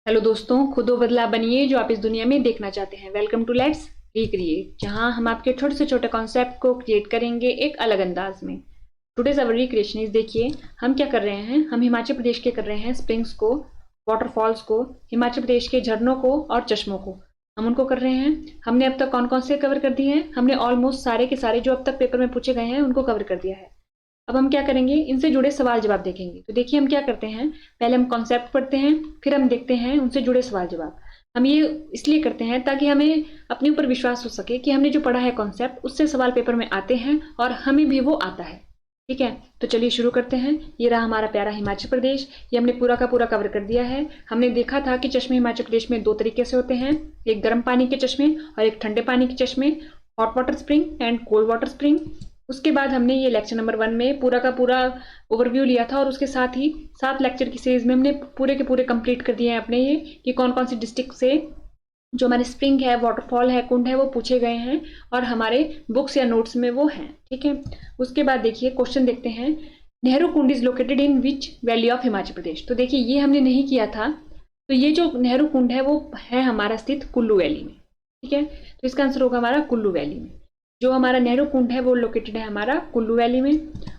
Hello दोस्तों, खुद वो बदलाव बनिए जो आप इस दुनिया में देखना चाहते हैं। वेलकम टू लेट्स रिक्रिएट, जहां हम आपके छोटे से छोटे कॉन्सेप्ट को क्रिएट करेंगे एक अलग अंदाज में। टुडेज अवर रिक्रिएशन इज, देखिए हम क्या कर रहे हैं। हम हिमाचल प्रदेश के कर रहे हैं स्प्रिंग्स को, वाटरफॉल्स को, हिमाचल प्रदेश के झरनों को और चश्मों को। हम उनको कर रहे हैं। हमने अब तक कौन कौन से कवर कर दिए हैं? हमने ऑलमोस्ट सारे के सारे जो अब तक पेपर में पूछे गए हैं उनको कवर कर दिया है। अब हम क्या करेंगे, इनसे जुड़े सवाल जवाब देखेंगे। तो देखिए हम क्या करते हैं, पहले हम कॉन्सेप्ट पढ़ते हैं, फिर हम देखते हैं उनसे जुड़े सवाल जवाब। हम ये इसलिए करते हैं ताकि हमें अपने ऊपर विश्वास हो सके कि हमने जो पढ़ा है कॉन्सेप्ट उससे सवाल पेपर में आते हैं और हमें भी वो आता है। ठीक है, तो चलिए शुरू करते हैं। ये रहा हमारा प्यारा हिमाचल प्रदेश। ये हमने पूरा का पूरा कवर कर दिया है। हमने देखा था कि चश्मे हिमाचल प्रदेश में दो तरीके से होते हैं, एक गर्म पानी के चश्मे और एक ठंडे पानी के चश्मे, hot water spring and cold water spring. उसके बाद हमने ये लेक्चर नंबर 1 में पूरा का पूरा ओवरव्यू लिया था और उसके साथ ही 7 लेक्चर की सीरीज में हमने पूरे के पूरे कंप्लीट कर दिए हैं अपने ये कि कौन कौन सी डिस्ट्रिक्ट से जो हमारे स्प्रिंग है, वाटरफॉल है, कुंड है, वो पूछे गए हैं और हमारे बुक्स या नोट्स में वो हैं। ठीक है, उसके बाद देखिए क्वेश्चन देखते हैं। Nehru Kund is located in which valley of Himachal Pradesh. तो देखिए ये हमने नहीं किया था। तो ये जो नेहरू कुंड है वो है हमारा स्थित कुल्लू वैली में। ठीक है, तो इसका आंसर होगा हमारा कुल्लू वैली में। जो हमारा नेहरू कुंड है वो लोकेटेड है हमारा कुल्लू वैली में।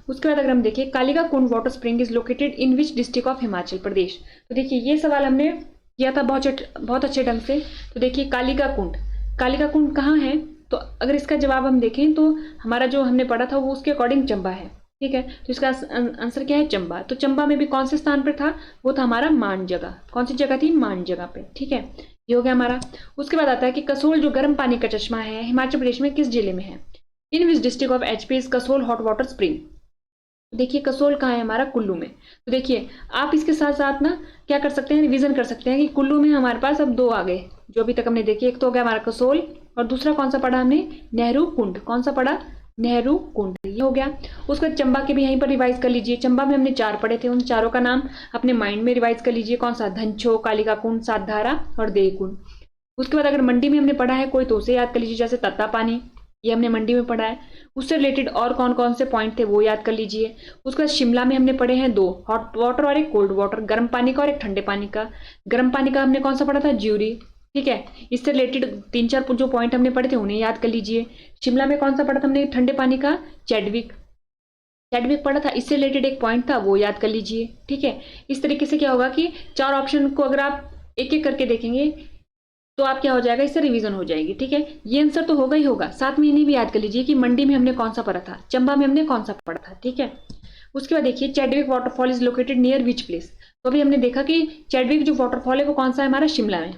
उसके बाद अगर हम देखें, Kalika Kund water spring is located in which district of Himachal Pradesh. तो देखिए ये सवाल हमने किया था बहुत अच्छे ढंग से। तो देखिए कालिका कुंड कहाँ है? तो अगर इसका जवाब हम देखें तो हमारा जो हमने पढ़ा था वो उसके अकॉर्डिंग चंबा है। ठीक है, तो इसका आंसर क्या है? चंबा। तो चंबा में भी कौन से स्थान पर था? वो था हमारा मान जगह। कौन सी जगह थी? मान जगह पे। ठीक है, ये हो गया हमारा। उसके बाद आता है कि कसोल जो गर्म पानी का चश्मा है हिमाचल प्रदेश में किस जिले में है? In which district of HP is Kasol hot water spring. देखिए कसोल कहाँ है? हमारा कुल्लू में। तो देखिए आप इसके साथ साथ ना क्या कर सकते हैं, रिवीजन कर सकते हैं कि कुल्लू में हमारे पास अब 2 आ गए जो अभी तक हमने देखे। एक तो हो गया हमारा कसोल और दूसरा कौन सा पढ़ा हमने? नेहरू कुंड। कौन सा पढ़ा? नेहरू कुंड। ये हो गया। उसके बाद चंबा के भी यहीं पर रिवाइज कर लीजिए। चंबा में हमने 4 पढ़े थे, उन चारों का नाम अपने माइंड में रिवाइज कर लीजिए। कौन सा? धनछो, कालिका कुंड, सातधारा और देवकुंड। उसके बाद अगर मंडी में हमने पढ़ा है कोई तो उसे याद कर लीजिए, जैसे तत्ता पानी, ये हमने मंडी में पढ़ा है। उससे रिलेटेड और कौन कौन से पॉइंट थे वो याद कर लीजिए। उसके बाद शिमला में हमने पढ़े हैं 2, हॉट वाटर और एक कोल्ड वाटर, गर्म पानी का और एक ठंडे पानी का। गर्म पानी का हमने कौन सा पढ़ा था? ज्यूरी। ठीक है, इससे रिलेटेड 3-4 जो पॉइंट हमने पढ़े थे उन्हें याद कर लीजिए। शिमला में कौन सा पढ़ा था हमने? ठंडे पानी का चैडविक पढ़ा था, इससे रिलेटेड एक पॉइंट था वो याद कर लीजिए। ठीक है, इस तरीके से क्या होगा कि 4 ऑप्शन को अगर आप एक एक करके देखेंगे तो आप क्या हो जाएगा, इससे रिवीजन हो जाएगी। ठीक है, ये आंसर तो होगा ही होगा, साथ में इन्हें भी याद कर लीजिए कि मंडी में हमने कौन सा पढ़ा था, चंबा में हमने कौन सा पढ़ा था। ठीक है, उसके बाद देखिए Chadwick waterfall is located near which place. तो अभी हमने देखा कि चैडविक जो वाटरफॉल है वो कौन सा है? हमारा शिमला में।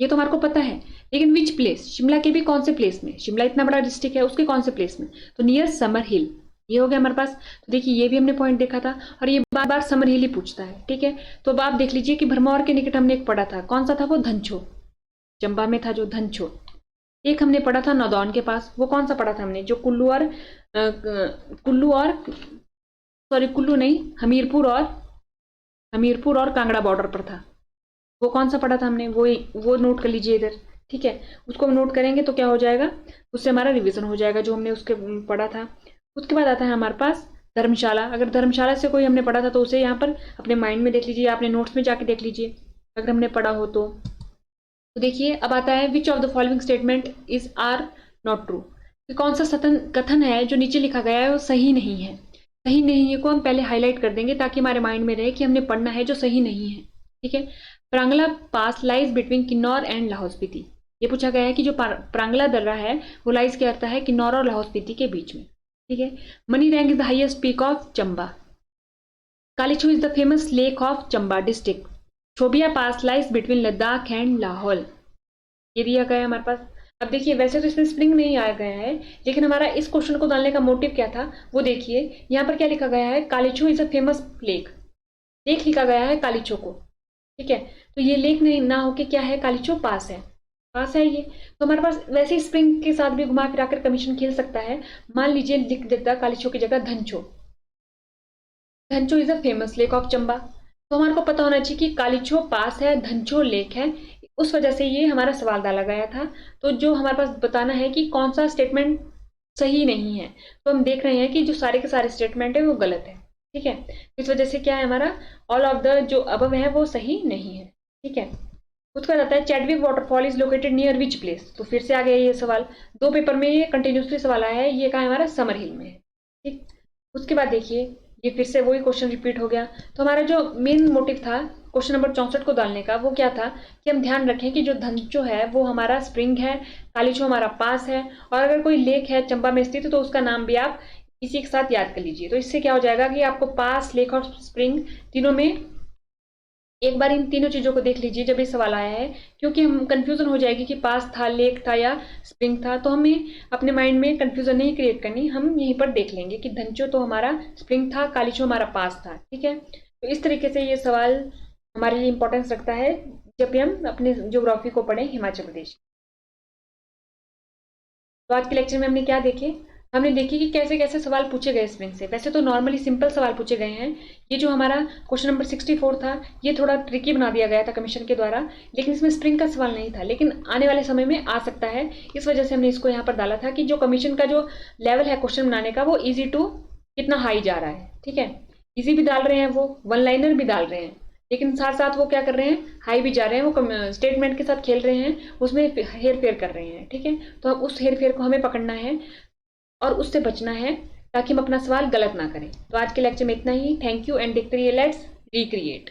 ये तो हमारे को पता है, लेकिन विच प्लेस? शिमला के भी कौन से प्लेस में? शिमला इतना बड़ा डिस्ट्रिक्ट है, उसके कौन से प्लेस में? तो नियर समर हिल। ये हो गया हमारे पास। तो देखिए ये भी हमने पॉइंट देखा था और ये बार बार समर हिल ही पूछता है। ठीक है, तो अब आप देख लीजिए कि भरमौर के निकट हमने एक पढ़ा था, कौन सा था वो? धनछो। चंबा में था जो धनछो। एक हमने पढ़ा था नौदौन के पास, वो कौन सा पढ़ा था हमने? जो कुल्लू और सॉरी कुल्लू नहीं, हमीरपुर और कांगड़ा बॉर्डर पर था। वो कौन सा पढ़ा था हमने? वो नोट कर लीजिए इधर। ठीक है, उसको हम नोट करेंगे तो क्या हो जाएगा, उससे हमारा रिवीजन हो जाएगा जो हमने उसके पढ़ा था। उसके बाद आता है हमारे पास धर्मशाला। अगर धर्मशाला से कोई हमने पढ़ा था तो उसे यहाँ पर अपने माइंड में देख लीजिए, अपने नोट्स में जाके देख लीजिए अगर हमने पढ़ा हो तो। देखिए अब आता है which of the following statement is are not true. कौन सा कथन है जो नीचे लिखा गया है वो सही नहीं है। सही नहीं है को हम पहले हाईलाइट कर देंगे ताकि हमारे माइंड में रहे कि हमने पढ़ना है जो सही नहीं है। ठीक है, Prangla pass lies between Kinnaur and Lahaul Spiti. ये पूछा गया है कि जो प्रांगला दर्रा है वो लाइज क्या करता है? किन्नौर और लाहौल स्पीति के बीच में। ठीक है, Manirang is the highest peak of Chamba. Kalichho is the famous lake of Chamba district. Chobia pass lies between Ladakh and Lahaul. ये दिया गया है हमारे पास। अब देखिए वैसे तो इसमें स्प्रिंग नहीं आया गया है, लेकिन हमारा इस क्वेश्चन को डालने का मोटिव क्या था वो देखिए। यहाँ पर क्या लिखा गया है? कालीछू इज अ फेमस लेक लिखा गया है कालीछू को। ठीक है, तो ये लेक नहीं ना होके क्या है? कालीछू पास है ये। तो हमारे पास वैसे स्प्रिंग के साथ भी घुमा फिरा कर कमीशन खेल सकता है। मान लीजिए लिख देता कालीछू की जगह Dhanchho is a famous lake of Chamba. तो हमारे को पता होना चाहिए कि कालीछो पास है, धनछो लेक है, उस वजह से ये हमारा सवाल डाला गया था। तो जो हमारे पास बताना है कि कौन सा स्टेटमेंट सही नहीं है, तो हम देख रहे हैं कि जो सारे के सारे स्टेटमेंट है वो गलत है। ठीक है, इस वजह से क्या है हमारा ऑल ऑफ द जो अबव है वो सही नहीं है। ठीक है, उसका आता है Chadwick waterfall is located near which place. तो फिर से आ गया ये सवाल, दो पेपर में ये कंटिन्यूसली सवाल आया है। ये कहाँ है हमारा, समर हिल में है। ठीक, उसके बाद देखिए ये फिर से वही क्वेश्चन रिपीट हो गया। तो हमारा जो मेन मोटिव था क्वेश्चन नंबर 64 को डालने का, वो क्या था कि हम ध्यान रखें कि जो धंचो है वो हमारा स्प्रिंग है, कालीचो हमारा पास है, और अगर कोई लेक है चंबा में स्थित तो उसका नाम भी आप इसी के साथ याद कर लीजिए। तो इससे क्या हो जाएगा कि आपको पास, लेक और स्प्रिंग तीनों में एक बार इन तीनों चीजों को देख लीजिए जब ये सवाल आया है, क्योंकि हम कंफ्यूजन हो जाएगी कि पास था, लेक था या स्प्रिंग था। तो हमें अपने माइंड में कंफ्यूजन नहीं क्रिएट करनी, हम यहीं पर देख लेंगे कि धंचो तो हमारा स्प्रिंग था, कालीचो हमारा पास था। ठीक है, तो इस तरीके से ये सवाल हमारे लिए इंपॉर्टेंस रखता है जब भी हम अपने ज्योग्राफी को पढ़ें हिमाचल प्रदेश। तो आज के लेक्चर में हमने क्या देखे, हमने देखी कि कैसे कैसे सवाल पूछे गए स्प्रिंग से। वैसे तो नॉर्मली सिंपल सवाल पूछे गए हैं। ये जो हमारा क्वेश्चन नंबर 64 था ये थोड़ा ट्रिकी बना दिया गया था कमीशन के द्वारा, लेकिन इसमें स्प्रिंग का सवाल नहीं था, लेकिन आने वाले समय में आ सकता है। इस वजह से हमने इसको यहाँ पर डाला था कि जो कमीशन का जो लेवल है क्वेश्चन बनाने का वो ईजी टू कितना हाई जा रहा है। ठीक है, ईजी भी डाल रहे हैं, वो वन लाइनर भी डाल रहे हैं, लेकिन साथ साथ वो क्या कर रहे हैं, हाई भी जा रहे हैं, वो स्टेटमेंट के साथ खेल रहे हैं, उसमें हेर फेर कर रहे हैं। ठीक है, तो अब उस हेर फेर को हमें पकड़ना है और उससे बचना है ताकि हम अपना सवाल गलत ना करें। तो आज के लेक्चर में इतना ही। थैंक यू एंड देखते रहिए लेट्स रिक्रिएट।